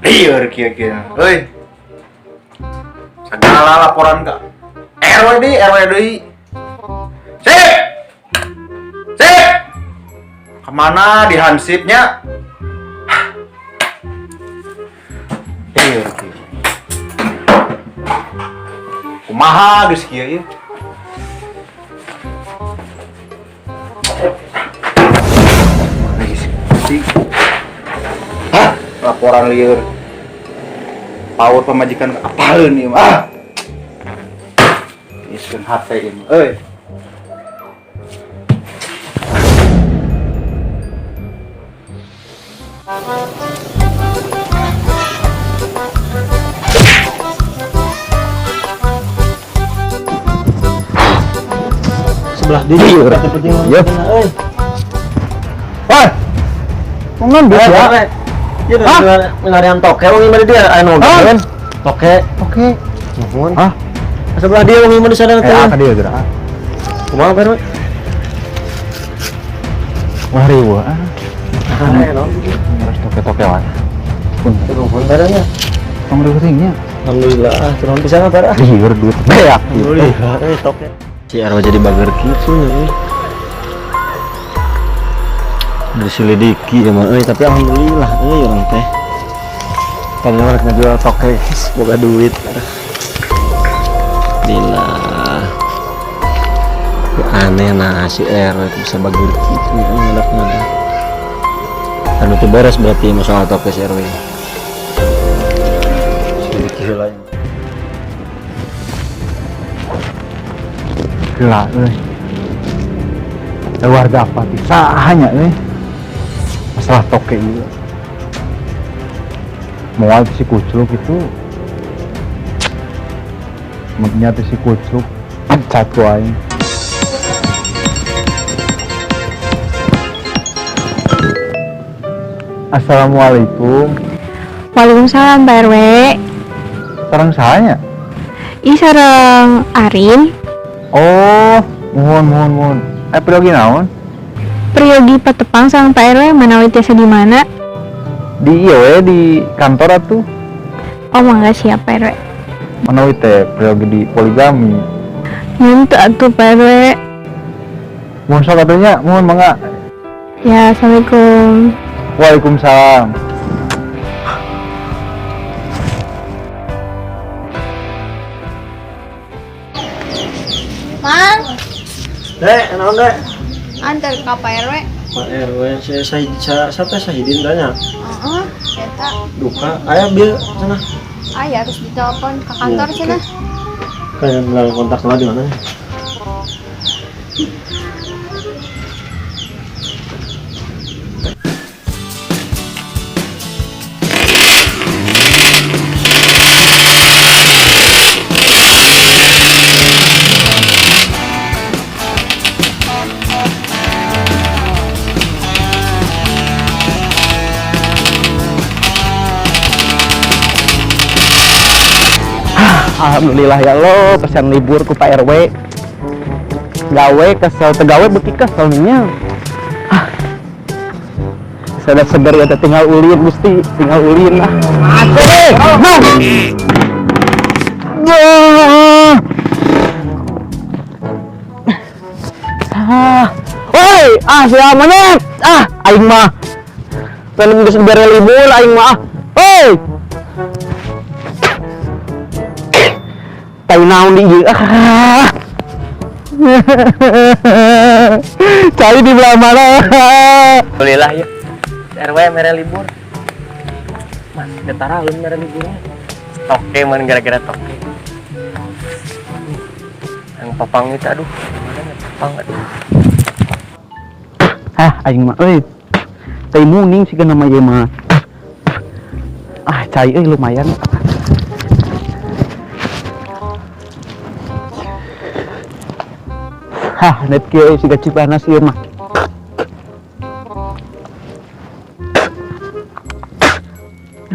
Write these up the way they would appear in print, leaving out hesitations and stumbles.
Liur kia-kia. Hei. Segala laporan ke RW deui. Sip. Sip. Kemana di hansipnya? Liur kia. Kumaha geus kieu ieu? Laporan liur. Power pemajikan apaan nih mah? Iskeun HP ini. Euy. Sebelah dia udah cepetnya. Iya. Woi. Ngomong bisa ya? Iya udah ngarian toke wangi mana dia anu kan? Toke. Oke. Nuhun. Hah? Sebelah dia wangi mana di sana teh. Tadi geura. Kumaha bae? Wah riwa. Anu. Harus toke-toke wae. Nuhun barangnya. Tong reuringnya. Alhamdulillah, turun di sana parah. Liur duit beak. Alhamdulillah, toke. Si Arwa jadi bager kitu nya. Diselidiki emang tapi alhamdulillah orang teh tadi orang ngejual toke boga duit alhamdulillah aneh nah si RW bisa bagi gitu ngadak-ngadak anu teu beres berarti masalah toke si RW selidiki heula Gila euy. Keluarga apa ti sahanya euy. Masalah toke ieu. Moal si kucluk itu magnya si kucluk cat ku aing. Assalamualaikum. Waalaikumsalam Pak RW. Sareng sahanya? Ih sareng Arin. Oh, mohon. Priyogi naon? Priyogi Patepang sareng Pak RW manawi tiasa di mana? Di ieu we di kantor atuh. Oh mangga siap Pak RW. Manawi teh priyogi di poligami. Nyun teu atuh Pak RW. Mohon sok atunya, mohon mangga. Ya, assalamualaikum. Waalaikumsalam. Mang, Dek, naon dek? antar ke Pak RW. Pak RW saya sahidin tanya Eta. duka aya bil sana Aya harus ditelepon ke kantor Iya, sana. kayak bilang kontak lah di mana Alhamdulillah ya lo pesan libur ku Pak RW gawe kesel tegawe beki kesel nya sada seger ya tinggal ulin Gusti tinggal ulin lah woi siapa mana aing mah pengen geus bere libur aing mah woi tay naon di ieu cari di belah mana alhamdulillah ya RW mere libur mas getara alun mere liburnya toke man gara-gara toke yang papang itu aduh mana ya papang aduh aing mah euy teh muning sih kana mah ieu mah cai euy lumayan net kieu siga cipanas ieu mah.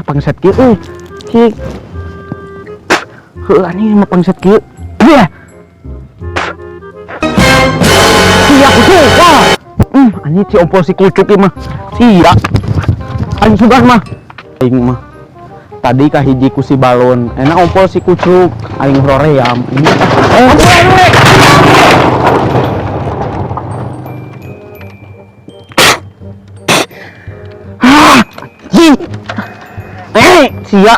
Pangset kieu euy. Cik. Heuh anjing mah pangset kieu. Iya. Siap suka. Anjing si ompol si kucuk ieu mah. Siap. Anjing sudah mah. Aing mah. tadi kahiji ku si balon enak ompol si kucuk aing roream ini sia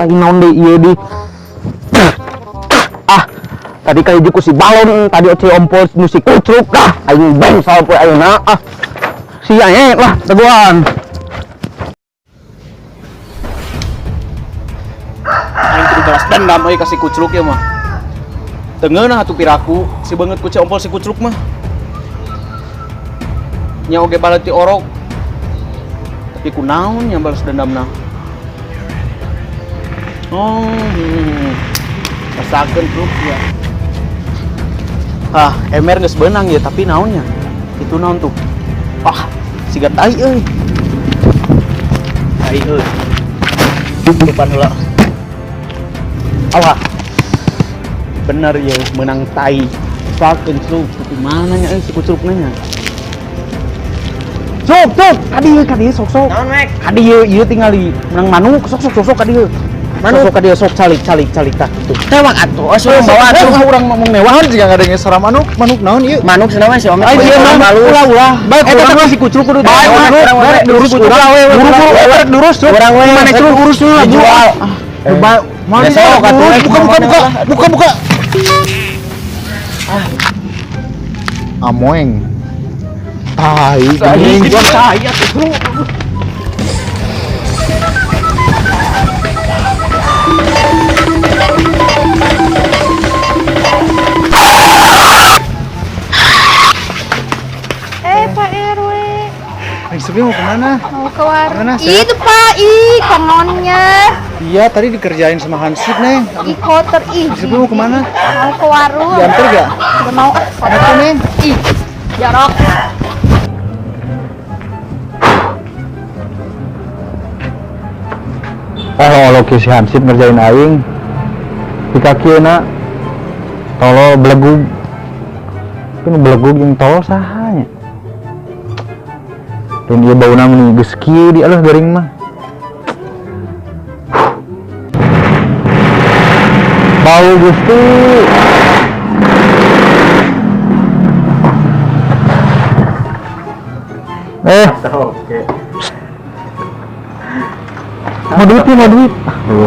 tadi naon deui ieu di tadi kahiji ku si balon tadi oce ompol nu si kucuk aing bengsal poe ayeuna sia lah teguan aing kudu balas dendam euy ka si kucuk ya mah teungeunah atuh piraku si beungeut ku ompol si kucuk mah nya oge balik ti orok tapi kunaon yang balas dendamna rasakeun truk ya emer geus beunang ya tapi naonnya itu naon tuh siga tai euy depan heula bener ya menang tai sakeun truk tapi mana nya si kucukna nya Sok, kadieu sok. Naon mek? Kadieu ieu tingali menang manuk, sok kadieu. Manuk kadieu sok calik tah kitu. Tewak atuh, asuh bawa atuh. Urang ngomong newahan juga ngadenge sora manuk naon ieu? Manuk senawan si Omek. Ai ieu mah ulah. Baik urang si kucuk kudu diurus urang we. Diurus urang we. Mana itu urus jual. Mana sok atuh. Buka. Amoeng. Tai, saya tuh. Pak RW. Sebenarnya mau kemana? Mau ke warung. Mana, Seth? Itu Pak, kononnya. Iya, tadi dikerjain sama Hansip, Neng. Kotor, Sebenarnya mau kemana? Mau ke warung. Diantar gak? Gak mau Kenapa, Neng? Jorok. Kalau si Hansip ngerjain aing di kaki na tolo belegug kan belegug yang tolo sahanya dan dia bau namun geus kieu di alah garing mah bau Gusti Oke. mau duit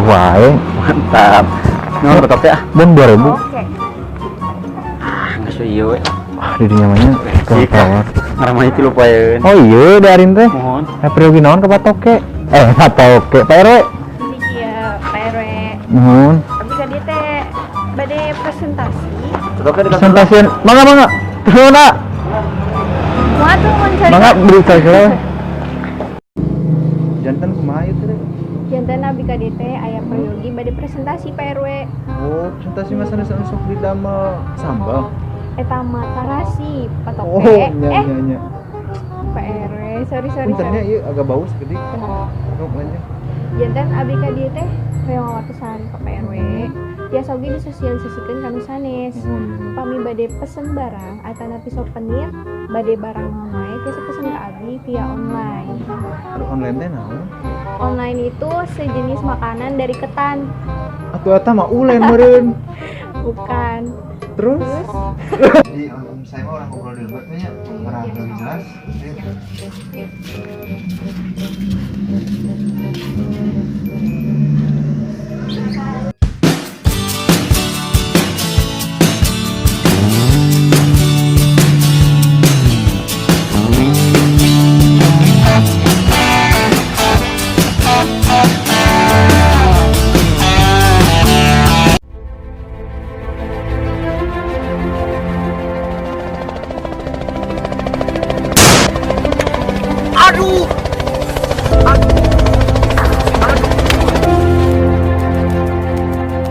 wae Mantap. Naon betok teh? bon 2000 Oke. Geus ieu we. di dinya mah tawar Ngaramanya 3 poeun. oh iya darin teh Mohon. April ginaon ke patoke patoke Pak RW Iya, Pak RW. mohon Tapi kan dia teh bade presentasi. Betok di presentasian mangga terus na Mau tuh mencari. mangga beri saya jantan kumaha ieu teh Jantan abi ka dia teh aya prayogi bade presentasi Pak RW. oh presentasi masa sok di damel sambal Eta mah tarasi patoke. oh nya Pak RW, sorry. puntennya ieu agak bau segede Kenapa? sok lanjut Jantan abi ka dieu teh hoyong wawasan ka Pak RW. Tiasa oge disosialisasikeun ka nu sanes. Pami bade pesen barang atanapi souvenir, bade barang mamae tiasa pesen ka abi via online. aduh online teh naon Online itu sejenis makanan dari ketan, atuh eta mah ulen meureun bukan. terus Jadi saya mau orang ngobrol di luar nya orang lebih jelas.